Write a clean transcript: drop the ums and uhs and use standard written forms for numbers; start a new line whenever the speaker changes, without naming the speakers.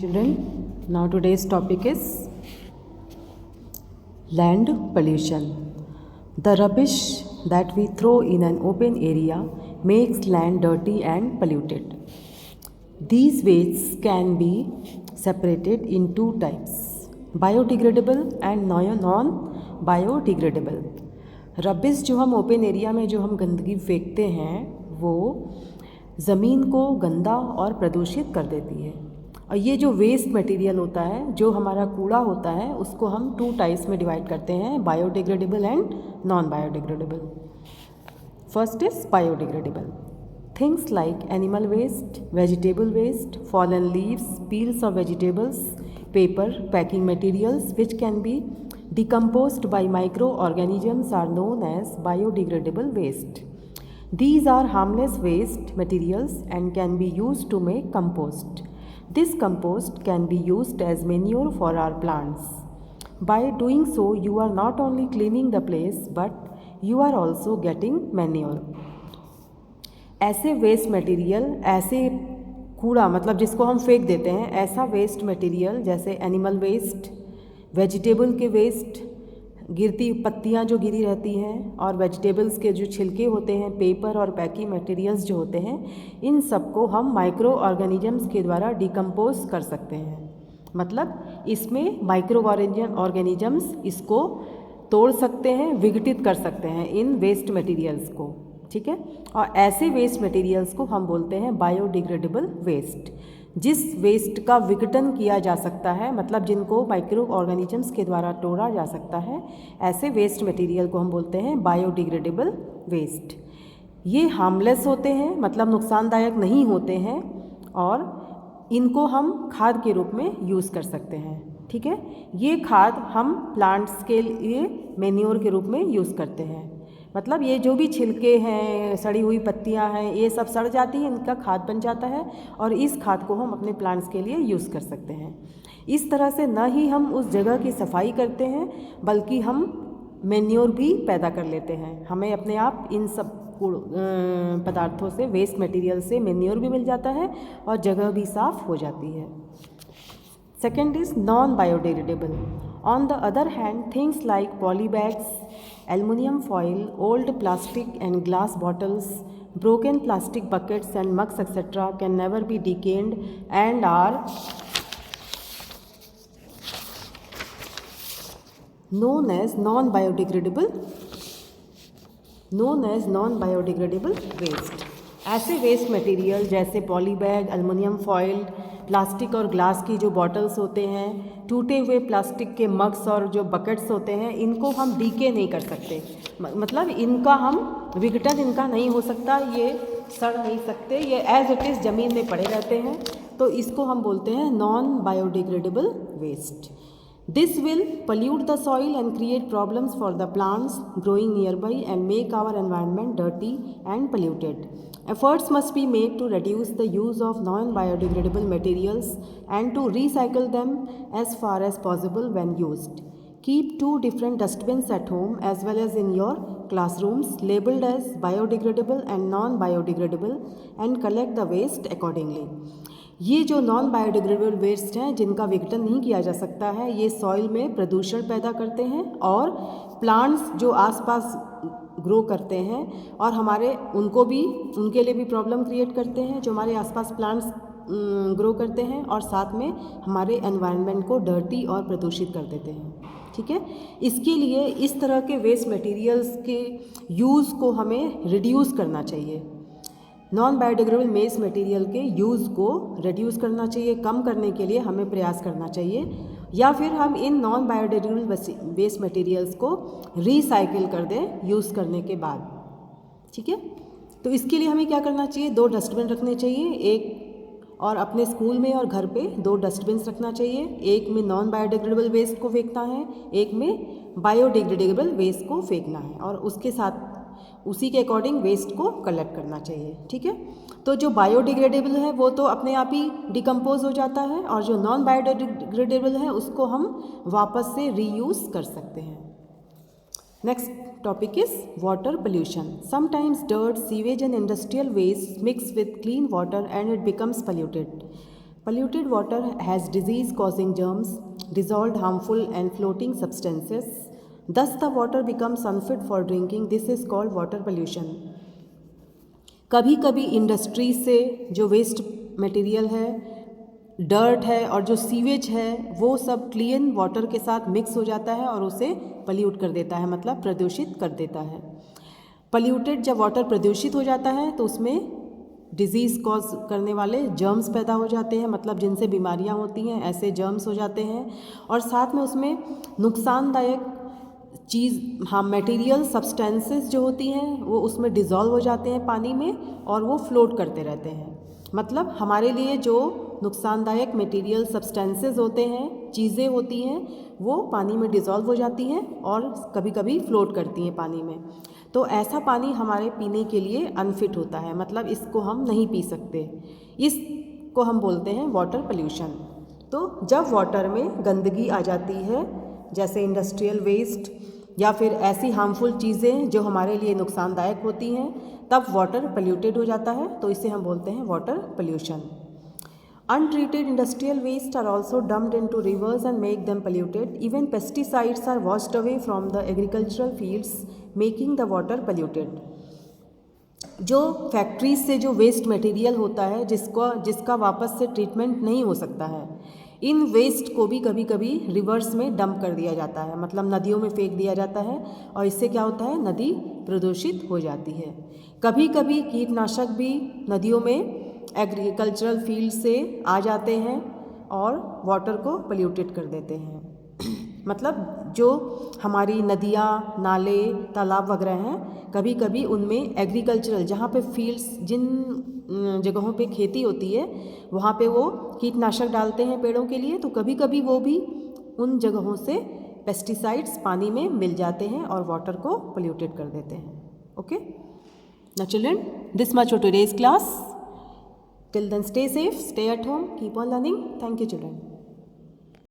Children, now today's topic is land pollution. The rubbish that we throw in an open area makes land dirty and polluted. These wastes can be separated in two types, biodegradable and non-biodegradable. Rubbish जो हम open area में जो हम गंदगी फेंकते हैं वो ज़मीन को गंदा और प्रदूषित कर देती है। और ये जो वेस्ट मटेरियल होता है, जो हमारा कूड़ा होता है, उसको हम टू टाइप्स में डिवाइड करते हैं, biodegradable and non biodegradable. First is biodegradable. Things like animal waste, vegetable waste, fallen leaves, peels of vegetables, paper, packing materials which can be decomposed by microorganisms are known as biodegradable waste. These are harmless waste materials and can be used to make compost. This compost can be used as manure for our plants. By doing so, you are not only cleaning the place but you are also getting manure. ऐसे waste material, ऐसे कूड़ा मतलब जिसको हम फेंक देते हैं, ऐसा वेस्ट मटेरियल जैसे एनिमल वेस्ट, वेजिटेबल के वेस्ट, गिरती पत्तियां जो गिरी रहती हैं, और वेजिटेबल्स के जो छिलके होते हैं, पेपर और पैकिंग मटेरियल्स जो होते हैं, इन सबको हम माइक्रो ऑर्गेनिजम्स के द्वारा डिकम्पोज कर सकते हैं। मतलब इसमें माइक्रो ऑर्गेनिजम्स इसको तोड़ सकते हैं, विघटित कर सकते हैं इन वेस्ट मटेरियल्स को, ठीक है। और ऐसे वेस्ट मटेरियल्स को हम बोलते हैं बायोडिग्रेडेबल वेस्ट। जिस वेस्ट का विघटन किया जा सकता है, मतलब जिनको माइक्रो ऑर्गेनिजम्स के द्वारा तोड़ा जा सकता है, ऐसे वेस्ट मटेरियल को हम बोलते हैं बायोडिग्रेडेबल वेस्ट। ये हार्मलेस होते हैं, मतलब नुकसानदायक नहीं होते हैं, और इनको हम खाद के रूप में यूज़ कर सकते हैं, ठीक है। ये खाद हम प्लांट्स के लिए मैन्योर के रूप में यूज़ करते हैं। मतलब ये जो भी छिलके हैं, सड़ी हुई पत्तियां हैं, ये सब सड़ जाती हैं, इनका खाद बन जाता है, और इस खाद को हम अपने प्लांट्स के लिए यूज़ कर सकते हैं। इस तरह से न ही हम उस जगह की सफाई करते हैं, बल्कि हम मैन्योर भी पैदा कर लेते हैं। हमें अपने आप इन सब पदार्थों से, वेस्ट मटेरियल से मैन्योर भी मिल जाता है और जगह भी साफ़ हो जाती है। Second is non-biodegradable. On the other hand, things like poly bags, aluminum foil, old plastic and glass bottles, broken plastic buckets and mugs, etc. can never be decayed and are known as non-biodegradable waste. ऐसे waste material जैसे poly bag, aluminium foil, plastic और glass की जो bottles होते हैं, टूटे हुए plastic के मग्स और जो बकेट्स होते हैं, इनको हम डीके नहीं कर सकते। मतलब इनका हम विघटन इनका नहीं हो सकता, ये सड़ नहीं सकते, ये एज इट इज़ ज़मीन में पड़े रहते हैं, तो इसको हम बोलते हैं non biodegradable waste. This will pollute the soil and create problems for the plants growing nearby and make our environment dirty and polluted. Efforts must be made to reduce the use of non-biodegradable materials and to recycle them as far as possible when used. Keep 2 different dustbins at home as well as in your classrooms labeled as biodegradable and non-biodegradable and collect the waste accordingly. ये जो non biodegradable waste हैं, जिनका विघटन नहीं किया जा सकता है, ये सॉइल में प्रदूषण पैदा करते हैं और प्लांट्स जो आसपास ग्रो करते हैं और हमारे उनके लिए भी प्रॉब्लम क्रिएट करते हैं, जो हमारे आसपास प्लांट्स ग्रो करते हैं, और साथ में हमारे एनवायरनमेंट को डर्टी और प्रदूषित कर देते हैं, ठीक है। इसके लिए इस तरह के वेस्ट मटेरियल्स के यूज़ को हमें रिड्यूस करना चाहिए। नॉन बायोडिग्रेडेबल वेस्ट मटेरियल के यूज़ को रिड्यूस करना चाहिए, कम करने के लिए हमें प्रयास करना चाहिए, या फिर हम इन नॉन बायोडिग्रेडेबल वेस्ट मटेरियल्स को रिसाइकिल कर दें यूज़ करने के बाद, ठीक है। तो इसके लिए हमें क्या करना चाहिए, 2 डस्टबिन रखने चाहिए, एक और अपने स्कूल में और घर पे 2 डस्टबिन रखना चाहिए। एक में नॉन बायोडिग्रेडेबल वेस्ट को फेंकना है, एक में बायोडिग्रेडेबल वेस्ट को फेंकना है, और उसके साथ उसी के अकॉर्डिंग वेस्ट को कलेक्ट करना चाहिए, ठीक है। तो जो बायोडिग्रेडेबल है वो तो अपने आप ही डिकम्पोज हो जाता है, और जो नॉन बायोडिग्रेडेबल है उसको हम वापस से रीयूज़ कर सकते हैं। Next topic is water pollution. Sometimes dirt, sewage and industrial waste mix with clean water and it becomes polluted. Polluted water has disease causing germs, dissolved harmful and floating substances. Thus the water becomes unfit for drinking. This is called water pollution. कभी कभी industry से जो waste material है, dirt है और जो sewage है वो सब क्लीन वाटर के साथ मिक्स हो जाता है और उसे पल्यूट कर देता है, मतलब प्रदूषित कर देता है। पल्यूटेड जब वाटर प्रदूषित हो जाता है तो उसमें डिजीज़ कॉज करने वाले जर्म्स पैदा हो जाते हैं, मतलब जिनसे बीमारियां होती हैं ऐसे जर्म्स हो जाते हैं। और साथ में उसमें नुकसानदायक चीज़, हाँ, मटेरियल सब्सटेंसेस जो होती हैं वो उसमें डिज़ोल्व हो जाते हैं पानी में और वो फ्लोट करते रहते हैं। मतलब हमारे लिए जो नुकसानदायक मटेरियल सब्सटेंसेस होते हैं, चीज़ें होती हैं, वो पानी में डिज़ोल्व हो जाती हैं और कभी कभी फ्लोट करती हैं पानी में। तो ऐसा पानी हमारे पीने के लिए अनफिट होता है, मतलब इसको हम नहीं पी सकते। इसको हम बोलते हैं वाटर पोल्यूशन। तो जब वाटर में गंदगी आ जाती है, जैसे इंडस्ट्रियल वेस्ट या फिर ऐसी हार्मफुल चीज़ें जो हमारे लिए नुकसानदायक होती हैं, तब वाटर पोल्यूटेड हो जाता है, तो इसे हम बोलते हैं water pollution. Untreated industrial waste are also dumped into rivers and make them polluted. Even pesticides are washed away from the agricultural fields, making the water polluted. जो फैक्ट्रीज से जो वेस्ट मटेरियल होता है जिसका वापस से ट्रीटमेंट नहीं हो सकता है, इन वेस्ट को भी कभी कभी रिवर्स में डंप कर दिया जाता है, मतलब नदियों में फेंक दिया जाता है और इससे क्या होता है, नदी प्रदूषित हो जाती है। कभी कभी कीटनाशक भी नदियों में एग्रीकल्चरल फील्ड से आ जाते हैं और वाटर को पोल्यूटेड कर देते हैं। मतलब जो हमारी नदियाँ, नाले, तालाब वगैरह हैं, कभी कभी उनमें एग्रीकल्चरल, जहाँ पे फील्ड्स, जिन जगहों पे खेती होती है वहाँ पे वो कीटनाशक डालते हैं पेड़ों के लिए, तो कभी कभी वो भी उन जगहों से पेस्टिसाइड्स पानी में मिल जाते हैं और वाटर को पोल्यूटेड कर देते हैं। Okay, now children, this much for today's class. Till then, stay safe, stay at home, keep on learning. Thank you, children.